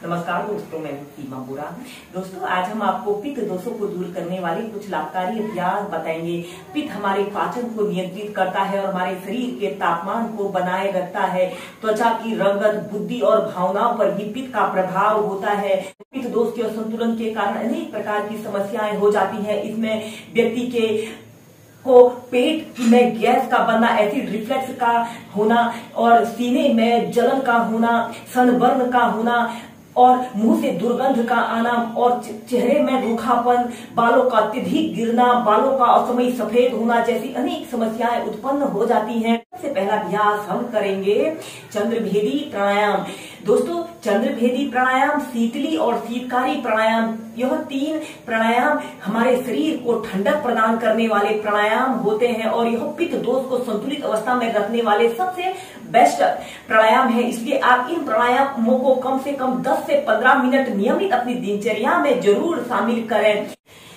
नमस्कार दोस्तों, मैं हूँ सीमा बोरा। दोस्तों, आज हम आपको पित्त दोषों को दूर करने वाले कुछ लाभकारी अभ्यास बताएंगे। पित्त हमारे पाचन को नियंत्रित करता है और हमारे शरीर के तापमान को बनाए रखता है। त्वचा की रंगत, बुद्धि और भावनाओं पर भी पित्त का प्रभाव होता है। पित्त दोष के असंतुलन के कारण अनेक प्रकार की समस्याएं हो जाती है। इसमें व्यक्ति के को पेट में गैस का बनना, एसिड रिफ्लक्स का होना और सीने में जलन का होना, सनबर्न का होना और मुंह से दुर्गंध का आना और चेहरे में रूखापन, बालों का अत्यधिक गिरना, बालों का असमय सफेद होना जैसी अनेक समस्याएं उत्पन्न हो जाती हैं। सबसे पहला अभ्यास हम करेंगे चंद्रभेदी प्राणायाम। दोस्तों, चंद्रभेदी प्राणायाम, शीतली और शीतकारी प्राणायाम, यह तीन प्राणायाम हमारे शरीर को ठंडक प्रदान करने वाले प्राणायाम होते हैं और यह पित्त दोष को संतुलित अवस्था में रखने वाले सबसे बेस्ट प्राणायाम है। इसलिए आप इन प्राणायामों को कम से कम 10 से 15 मिनट नियमित अपनी दिनचर्या में जरूर शामिल करें।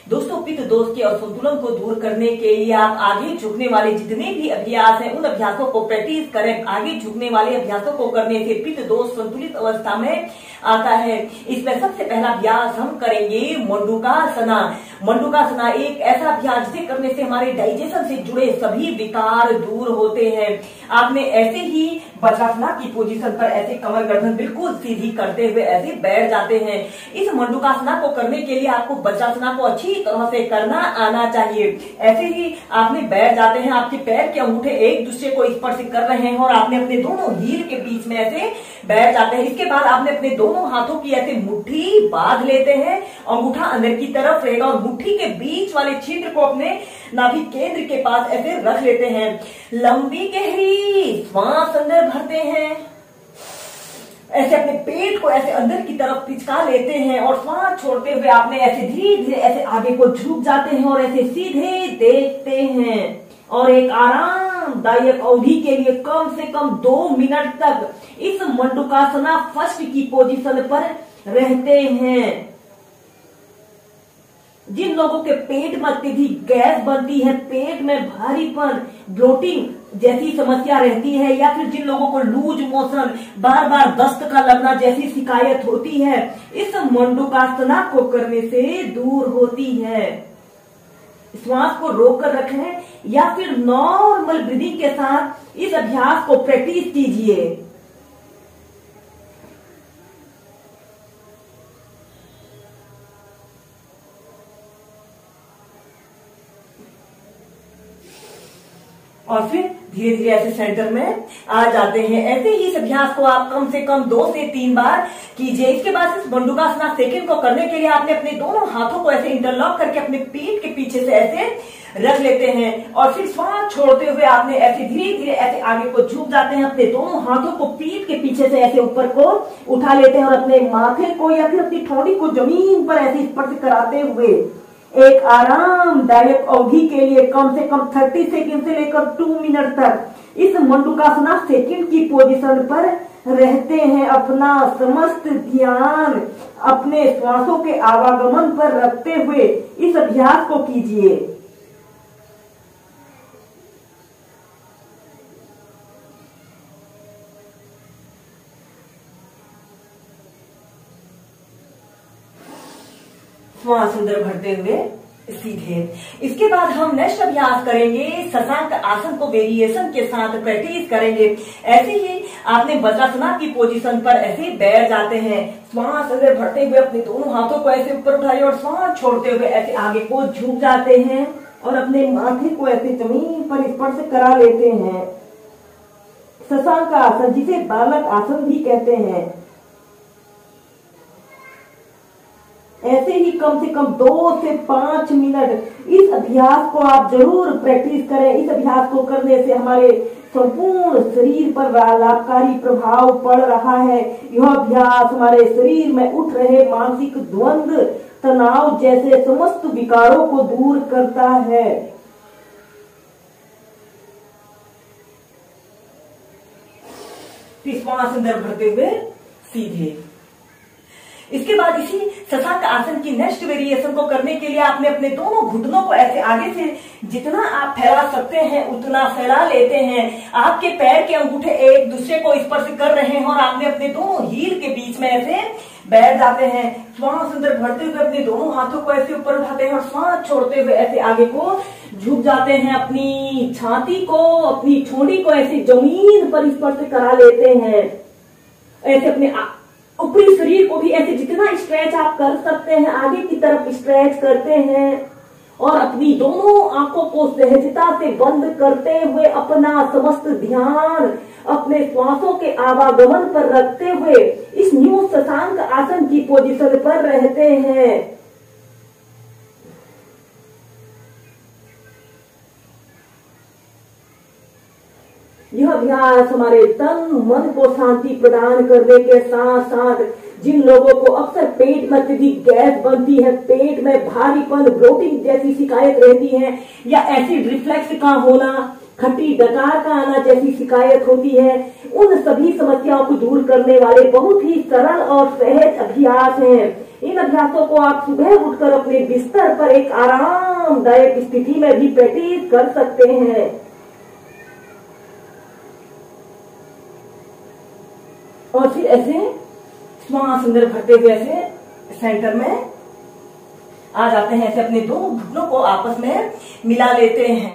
दोस्तों, पित्त दोष के असंतुलन को दूर करने के लिए आप आगे झुकने वाले जितने भी अभ्यास हैं उन अभ्यासों को प्रैक्टिस करें। आगे झुकने वाले अभ्यासों को करने से पित्त दोष संतुलित अवस्था में आता है। इसमें सबसे पहला अभ्यास हम करेंगे मंडूकासना। मंडूकासना एक ऐसा अभ्यास जिसे करने से हमारे डाइजेशन से जुड़े सभी विकार दूर होते हैं। आपने ऐसे ही वज्रासना की पोजीशन पर ऐसे कमर गर्दन बिल्कुल सीधी करते हुए ऐसे बैठ जाते हैं। इस मंडूकासना को करने के लिए आपको वज्रासना को अच्छी तरह से करना आना चाहिए। ऐसे ही आपने बैठ जाते हैं, आपके पैर के अंगूठे एक दूसरे को स्पर्श कर रहे हैं और आपने अपने दोनों हील के बीच में ऐसे बैठ जाते हैं। इसके बाद आपने अपने दोनों हाथों की ऐसे मुट्ठी बांध लेते हैं, अंगूठा अंदर की तरफ रहेगा और मुट्ठी के बीच वाले छिद्र को अपने नाभि केंद्र के पास ऐसे रख लेते हैं। लंबी गहरी श्वास अंदर भरते हैं, ऐसे अपने पेट को ऐसे अंदर की तरफ पिचका लेते हैं और श्वास छोड़ते हुए आपने ऐसे धीरे धीरे ऐसे आगे को झुक जाते हैं और ऐसे सीधे देखते हैं और एक आरामदायक अवधि के लिए कम से कम 2 मिनट तक इस मंडूकासना फर्स्ट की पोजीशन पर रहते हैं। जिन लोगों के पेट में अत्यधिक गैस बनती है, पेट में भारीपन, ब्लोटिंग जैसी समस्या रहती है या फिर जिन लोगों को लूज मोशन, बार बार दस्त का लगना जैसी शिकायत होती है, इस मंडूकासना को करने से दूर होती है। श्वास को रोक कर रखें या फिर नॉर्मल ब्रीदिंग के साथ इस अभ्यास को प्रैक्टिस कीजिए। और फिर धीरे धीरे ऐसे सेंटर में आ जाते हैं। ऐसे ही इस अभ्यास को आप कम से कम 2 से 3 बार कीजिए। इसके बाद इस मंडूकासना सेकंड को करने के लिए आपने अपने दोनों हाथों को ऐसे इंटरलॉक करके अपने पीठ के पीछे से ऐसे रख लेते हैं और फिर श्वास छोड़ते हुए आपने ऐसे धीरे धीरे ऐसे आगे को झुक जाते हैं। अपने दोनों हाथों को पीठ के पीछे से ऐसे ऊपर को उठा लेते हैं और अपने माथे को या फिर अपनी ठोड़ी को जमीन पर ऐसे स्पर्श कराते हुए एक आरामदायक अवधि के लिए कम से कम 30 सेकंड से लेकर 2 मिनट तक इस मंडूकासना सेकंड की पोजीशन पर रहते हैं। अपना समस्त ध्यान अपने श्वासों के आवागमन पर रखते हुए इस अभ्यास को कीजिए। श्वास अंदर भरते हुए सीधे। इसके बाद हम नेक्स्ट अभ्यास करेंगे शशांक आसन को वेरिएशन के साथ प्रैक्टिस करेंगे। ऐसे ही आपने वज्रासना की पोजीशन पर ऐसे बैठ जाते हैं, श्वास अंदर भरते हुए अपने दोनों हाथों को ऐसे ऊपर उठाइए और श्वास छोड़ते हुए ऐसे आगे को झुक जाते हैं और अपने माथे को ऐसे जमीन पर स्पर्श करा लेते हैं। शशांक आसन, जिसे बालक आसन भी कहते हैं, ऐसे ही कम से कम 2 से 5 मिनट इस अभ्यास को आप जरूर प्रैक्टिस करें। इस अभ्यास को करने से हमारे संपूर्ण शरीर पर लाभकारी प्रभाव पड़ रहा है। यह अभ्यास हमारे शरीर में उठ रहे मानसिक द्वंद्व, तनाव जैसे समस्त विकारों को दूर करता है। श्वास अंदर भरते हुए सीधे। इसके बाद इसी शशांक आसन की नेक्स्ट वेरिएशन को करने के लिए आपने अपने दोनों घुटनों को ऐसे आगे से जितना आप फैला सकते हैं उतना फैला लेते हैं। आपके पैर के अंगूठे एक दूसरे को स्पर्श कर रहे हैं और आपने अपने दोनों हील के बीच में ऐसे बैठ जाते हैं। श्वास अंदर भरते हुए अपने दोनों हाथों को ऐसे ऊपर उठाते हैं और श्वास छोड़ते हुए ऐसे आगे को झुक जाते हैं। अपनी छाती को, अपनी ठोड़ी को ऐसे जमीन पर स्पर्श करा लेते हैं। ऐसे अपने ऊपरी शरीर को भी ऐसे जितना स्ट्रेच आप कर सकते हैं आगे की तरफ स्ट्रेच करते हैं और अपनी दोनों आंखों को सहजता से बंद करते हुए अपना समस्त ध्यान अपने श्वासों के आवागमन पर रखते हुए इस न्यू शशांक आसन की पोजीशन पर रहते हैं। यह अभ्यास हमारे तन मन को शांति प्रदान करने के साथ साथ जिन लोगों को अक्सर पेट में अत्यधिक गैस बनती है, पेट में भारीपन, ब्लोटिंग जैसी शिकायत रहती है या एसिड रिफ्लेक्स का होना, खट्टी डकार का आना जैसी शिकायत होती है, उन सभी समस्याओं को दूर करने वाले बहुत ही सरल और सहज अभ्यास हैं। इन अभ्यासों को आप सुबह उठकर अपने बिस्तर पर एक आरामदायक स्थिति में भी प्रैक्टिस कर सकते हैं। और फिर ऐसे श्वास अंदर भरते हुए ऐसे सेंटर में आ जाते हैं। ऐसे अपने दोनों घुटनों को आपस में मिला लेते हैं।